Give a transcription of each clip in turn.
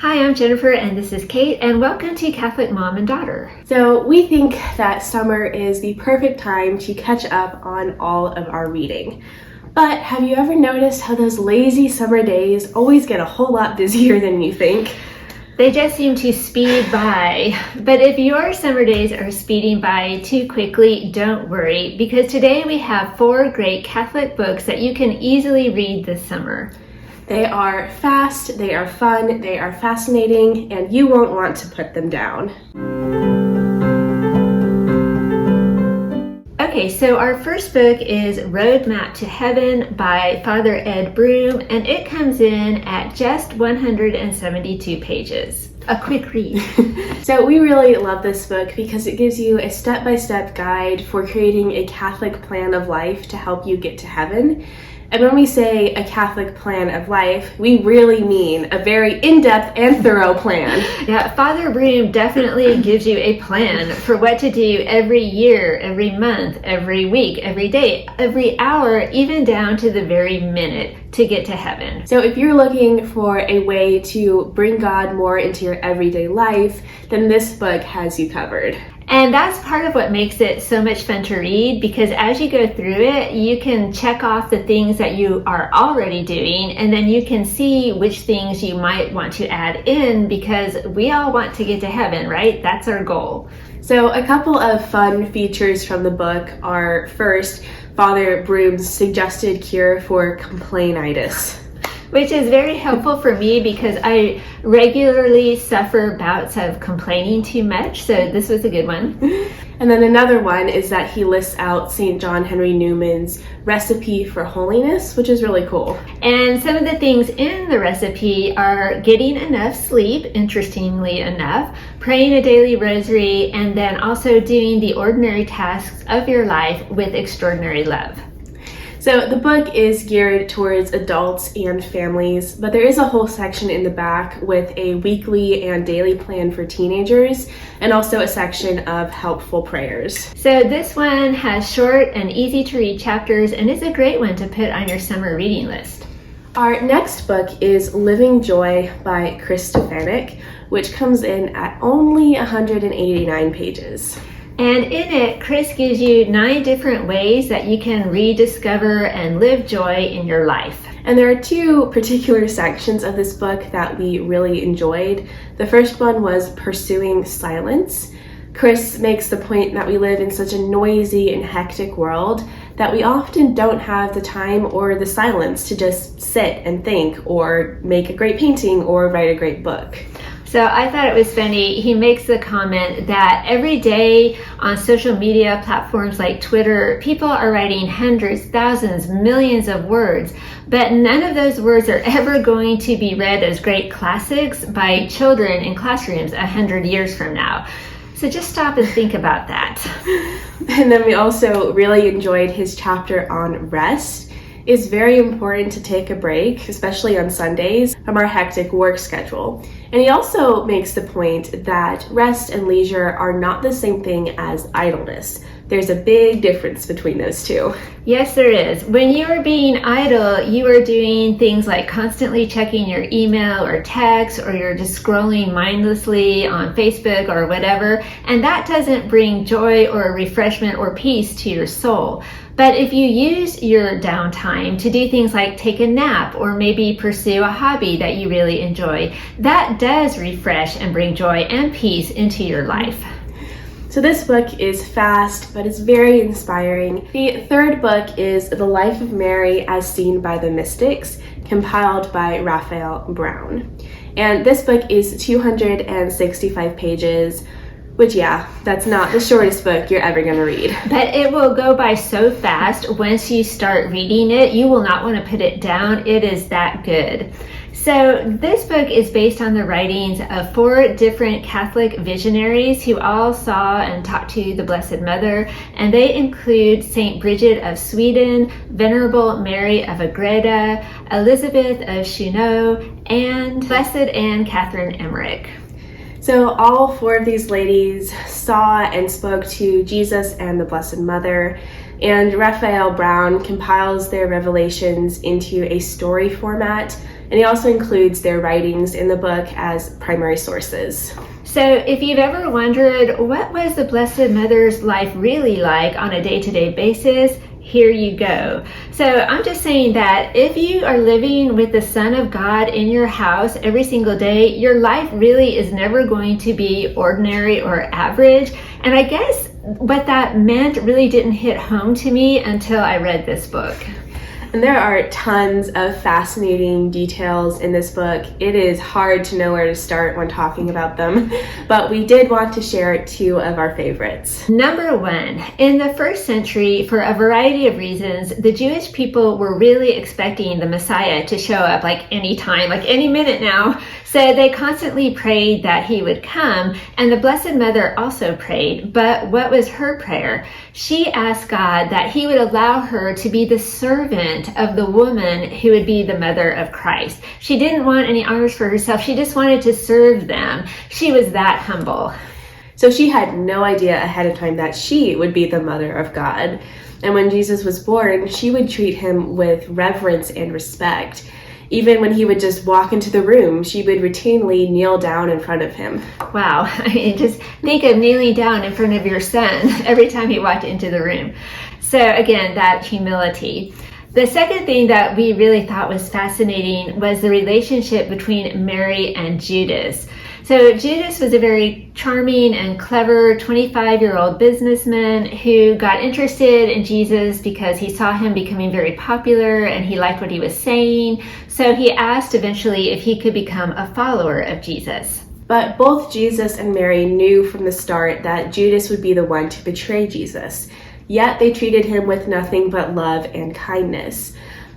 Hi, I'm Jennifer and this is Kate, and welcome to Catholic Mom and Daughter. So we think that summer is the perfect time to catch up on all of our reading. But have you ever noticed how those lazy summer days always get a whole lot busier than you think? They just seem to speed by. But if your summer days are speeding by too quickly, don't worry, because today we have 4 great Catholic books that you can easily read this summer. They are fast, they are fun, they are fascinating, and you won't want to put them down. Okay, so our first book is Roadmap to Heaven by Father Ed Broom, and it comes in at just 172 pages. A quick read. So we really love this book because it gives you a step-by-step guide for creating a Catholic plan of life to help you get to heaven. And when we say a Catholic plan of life, we really mean a very in-depth and thorough plan. Yeah, Father Broom definitely gives you a plan for what to do every year, every month, every week, every day, every hour, even down to the very minute to get to heaven. So if you're looking for a way to bring God more into your everyday life, then this book has you covered. And that's part of what makes it so much fun to read, because as you go through it, you can check off the things that you are already doing, and then you can see which things you might want to add in, because we all want to get to heaven, right? That's our goal. So a couple of fun features from the book are, first, Father Broom's suggested cure for complainitis, which is very helpful for me because I regularly suffer bouts of complaining too much, so this was a good one. And then another one is that he lists out St. John Henry Newman's recipe for holiness, which is really cool. And some of the things in the recipe are getting enough sleep, interestingly enough, praying a daily rosary, and then also doing the ordinary tasks of your life with extraordinary love. So the book is geared towards adults and families, but there is a whole section in the back with a weekly and daily plan for teenagers, and also a section of helpful prayers. So this one has short and easy to read chapters and is a great one to put on your summer reading list. Our next book is Living Joy by Chris Stefanik, which comes in at only 189 pages. And in it, Chris gives you 9 different ways that you can rediscover and live joy in your life. And there are 2 particular sections of this book that we really enjoyed. The first one was Pursuing Silence. Chris makes the point that we live in such a noisy and hectic world that we often don't have the time or the silence to just sit and think or make a great painting or write a great book. So I thought it was funny. He makes the comment that every day on social media platforms like Twitter, people are writing hundreds, thousands, millions of words, but none of those words are ever going to be read as great classics by children in classrooms 100 years from now. So just stop and think about that. And then we also really enjoyed his chapter on rest. It's very important to take a break, especially on Sundays, from our hectic work schedule. And he also makes the point that rest and leisure are not the same thing as idleness. There's a big difference between those two. Yes, there is. When you are being idle, you are doing things like constantly checking your email or text, or you're just scrolling mindlessly on Facebook or whatever, and that doesn't bring joy or refreshment or peace to your soul. But if you use your downtime to do things like take a nap or maybe pursue a hobby that you really enjoy, that does refresh and bring joy and peace into your life. So this book is fast, but it's very inspiring. The third book is The Life of Mary as Seen by the Mystics, compiled by Raphael Brown. And this book is 265 pages, which, yeah, that's not the shortest book you're ever going to read. But it will go by so fast once you start reading it. You will not want to put it down. It is that good. So this book is based on the writings of 4 different Catholic visionaries who all saw and talked to the Blessed Mother, and they include Saint Bridget of Sweden, Venerable Mary of Agreda, Elizabeth of Shuneau, and Blessed Anne Catherine Emmerich. So all 4 of these ladies saw and spoke to Jesus and the Blessed Mother, and Raphael Brown compiles their revelations into a story format and he also includes their writings in the book as primary sources. So if you've ever wondered what was the Blessed Mother's life really like on a day-to-day basis, here you go. So I'm just saying that if you are living with the Son of God in your house every single day, your life really is never going to be ordinary or average. And I guess what that meant really didn't hit home to me until I read this book. And there are tons of fascinating details in this book. It is hard to know where to start when talking about them, but we did want to share two of our favorites. Number one, in the first century, for a variety of reasons, the Jewish people were really expecting the Messiah to show up like any time, like any minute now. So they constantly prayed that he would come, and the Blessed Mother also prayed. But what was her prayer? She asked God that he would allow her to be the servant of the woman who would be the mother of Christ. She didn't want any honors for herself. She just wanted to serve them. She was that humble. So she had no idea ahead of time that she would be the mother of God. And when Jesus was born, she would treat him with reverence and respect. Even when he would just walk into the room, she would routinely kneel down in front of him. Wow, I mean, just think of kneeling down in front of your son every time he walked into the room. So again, that humility. The second thing that we really thought was fascinating was the relationship between Mary and Judas. So Judas was a very charming and clever 25-year-old businessman who got interested in Jesus because he saw him becoming very popular and he liked what he was saying. So he asked eventually if he could become a follower of Jesus. But both Jesus and Mary knew from the start that Judas would be the one to betray Jesus. Yet they treated him with nothing but love and kindness.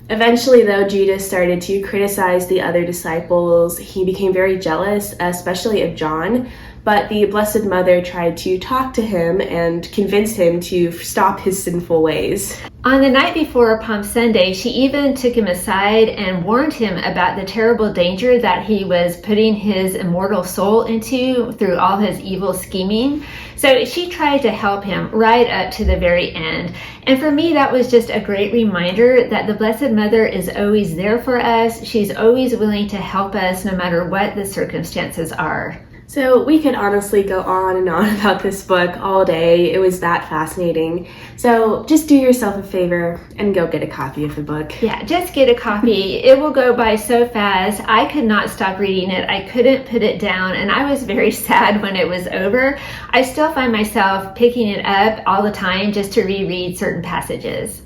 Eventually, though, Judas started to criticize the other disciples. He became very jealous, especially of John, but the Blessed Mother tried to talk to him and convince him to stop his sinful ways. On the night before Palm Sunday, she even took him aside and warned him about the terrible danger that he was putting his immortal soul into through all his evil scheming. So she tried to help him right up to the very end. And for me, that was just a great reminder that the Blessed Mother is always there for us. She's always willing to help us no matter what the circumstances are. So we could honestly go on and on about this book all day. It was that fascinating. So just do yourself a favor and go get a copy of the book. Yeah, just get a copy. It will go by so fast. I could not stop reading it. I couldn't put it down, and I was very sad when it was over. I still find myself picking it up all the time just to reread certain passages.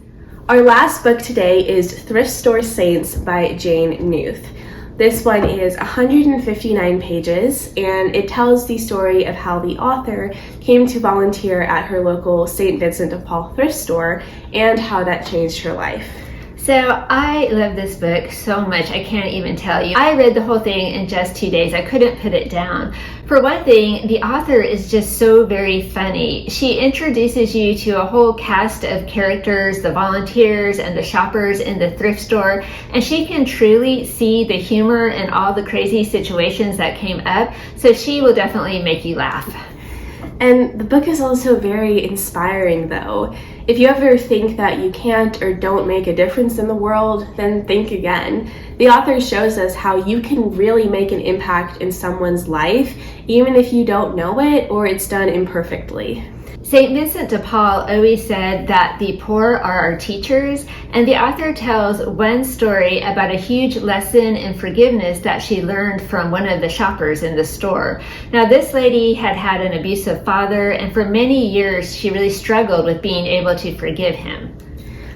Our last book today is Thrift Store Saints by Jane Knuth. This one is 159 pages, and it tells the story of how the author came to volunteer at her local St. Vincent de Paul thrift store and how that changed her life. So I love this book so much, I can't even tell you. I read the whole thing in just 2 days. I couldn't put it down. For one thing, the author is just so very funny. She introduces you to a whole cast of characters, the volunteers and the shoppers in the thrift store, and she can truly see the humor in all the crazy situations that came up, so she will definitely make you laugh. And the book is also very inspiring, though. If you ever think that you can't or don't make a difference in the world, then think again. The author shows us how you can really make an impact in someone's life, even if you don't know it or it's done imperfectly. St. Vincent de Paul always said that the poor are our teachers, and the author tells one story about a huge lesson in forgiveness that she learned from one of the shoppers in the store. Now, this lady had had an abusive father, and for many years she really struggled with being able to forgive him.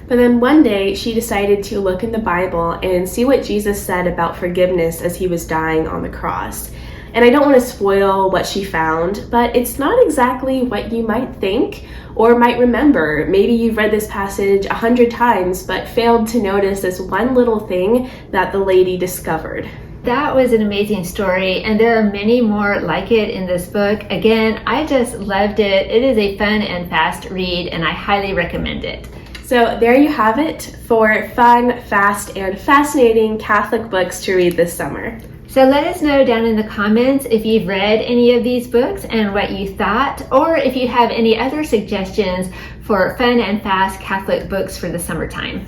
But then one day she decided to look in the Bible and see what Jesus said about forgiveness as he was dying on the cross. And I don't want to spoil what she found, but it's not exactly what you might think or might remember. Maybe you've read this passage 100 times, but failed to notice this one little thing that the lady discovered. That was an amazing story, and there are many more like it in this book. Again, I just loved it. It is a fun and fast read, and I highly recommend it. So there you have it for fun, fast, and fascinating Catholic books to read this summer. So let us know down in the comments if you've read any of these books and what you thought, or if you have any other suggestions for fun and fast Catholic books for the summertime.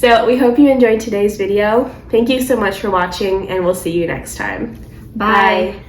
So we hope you enjoyed today's video. Thank you so much for watching, and we'll see you next time. Bye.